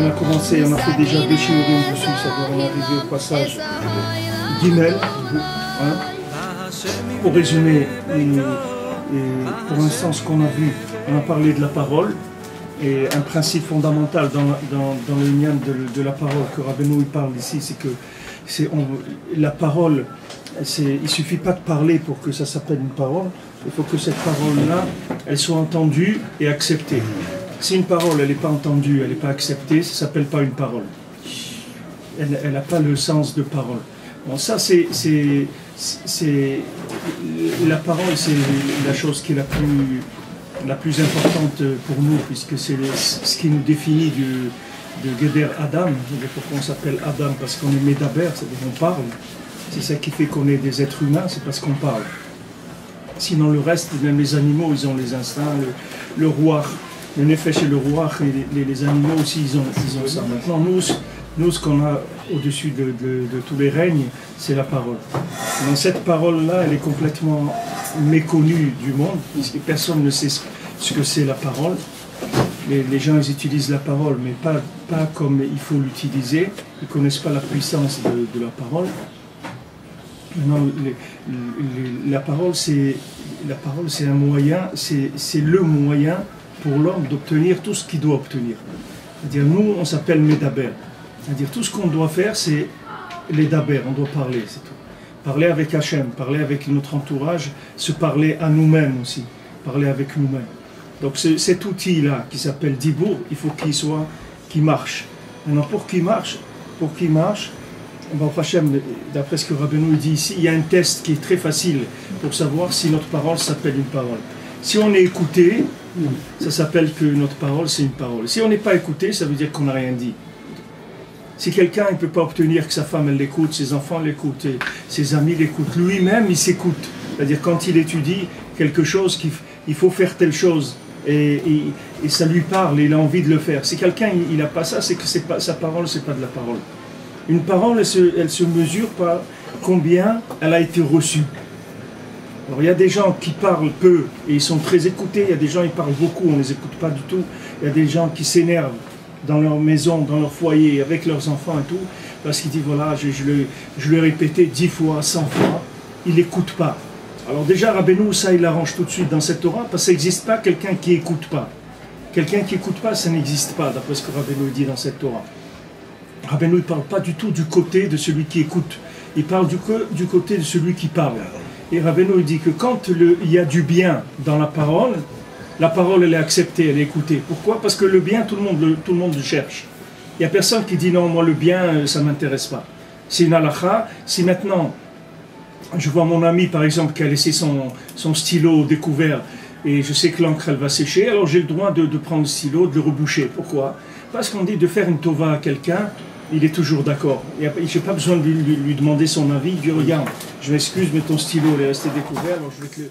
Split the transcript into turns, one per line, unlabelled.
On a commencé, on a fait déjà des shiurim dessus, ça doit en arriver au passage Gimel. Hein. Pour résumer, pour l'instant ce qu'on a vu, on a parlé de la parole, et un principe fondamental dans le lien de la parole que Rabbeinu parle ici, c'est que la parole, il ne suffit pas de parler pour que ça s'appelle une parole, il faut que cette parole-là, elle soit entendue et acceptée. Si une parole, elle n'est pas entendue, elle n'est pas acceptée, ça ne s'appelle pas une parole. Elle n'a pas le sens de parole. Bon, ça, la parole, c'est la chose qui est la plus importante pour nous, puisque c'est ce qui nous définit de Geder Adam. Pourquoi on s'appelle Adam? Parce qu'on est Medaber, c'est-à-dire qu'on parle. C'est ça qui fait qu'on est des êtres humains, c'est parce qu'on parle. Sinon, le reste, même les animaux, ils ont les instincts, le roi. Le nefesh et le roi, et les animaux aussi, ils ont ça. Maintenant, nous ce qu'on a au-dessus de tous les règnes, c'est la parole. Dans cette parole-là, elle est complètement méconnue du monde, puisque personne ne sait ce que c'est la parole. Les gens, ils utilisent la parole, mais pas comme il faut l'utiliser. Ils ne connaissent pas la puissance de la parole. Non, la parole, c'est un moyen, c'est le moyen pour l'homme d'obtenir tout ce qu'il doit obtenir. C'est-à-dire, nous, on s'appelle Medaber. C'est-à-dire, tout ce qu'on doit faire, c'est les Daber, on doit parler, c'est tout. Parler avec Hachem, parler avec notre entourage, se parler à nous-mêmes aussi, parler avec nous-mêmes. Donc, cet outil-là, qui s'appelle Dibour, il faut qu'il marche. Maintenant, pour qu'il marche, Hachem, d'après ce que Rabbeinu dit ici, il y a un test qui est très facile pour savoir si notre parole s'appelle une parole. Si on est écouté, ça s'appelle que notre parole, c'est une parole. Si on n'est pas écouté, ça veut dire qu'on n'a rien dit. Si quelqu'un ne peut pas obtenir que sa femme elle l'écoute, ses enfants l'écoutent, ses amis l'écoutent, lui-même il s'écoute. C'est-à-dire quand il étudie quelque chose, qu'il faut faire telle chose, et ça lui parle, il a envie de le faire. Si quelqu'un il n'a pas ça, c'est que sa parole, c'est pas de la parole. Une parole, elle se mesure par combien elle a été reçue. Alors, il y a des gens qui parlent peu et ils sont très écoutés, il y a des gens qui parlent beaucoup, on ne les écoute pas du tout, il y a des gens qui s'énervent dans leur maison, dans leur foyer, avec leurs enfants et tout, parce qu'ils disent voilà, je lui ai répété 10 fois, 100 fois, ils n'écoutent pas. Alors déjà, Rabbeinu, ça il l'arrange tout de suite dans cette Torah, parce que ça n'existe pas quelqu'un qui n'écoute pas. Quelqu'un qui n'écoute pas, ça n'existe pas, d'après ce que Rabbeinu dit dans cette Torah. Rabbeinu ne parle pas du tout du côté de celui qui écoute, il parle du côté de celui qui parle. Et Rabbeinu dit que quand il y a du bien dans la parole elle est acceptée, elle est écoutée. Pourquoi? Parce que le bien, tout le monde le cherche. Il n'y a personne qui dit non, moi le bien, ça ne m'intéresse pas. C'est une halakha. Si maintenant, je vois mon ami par exemple qui a laissé son stylo découvert et je sais que l'encre elle va sécher, alors j'ai le droit de prendre le stylo, de le reboucher. Pourquoi? Parce qu'on dit de faire une tova à quelqu'un, il est toujours d'accord. Je n'ai pas besoin de lui demander son avis. Il dit regarde, je m'excuse, mais ton stylo il est resté découvert, alors je vais te le...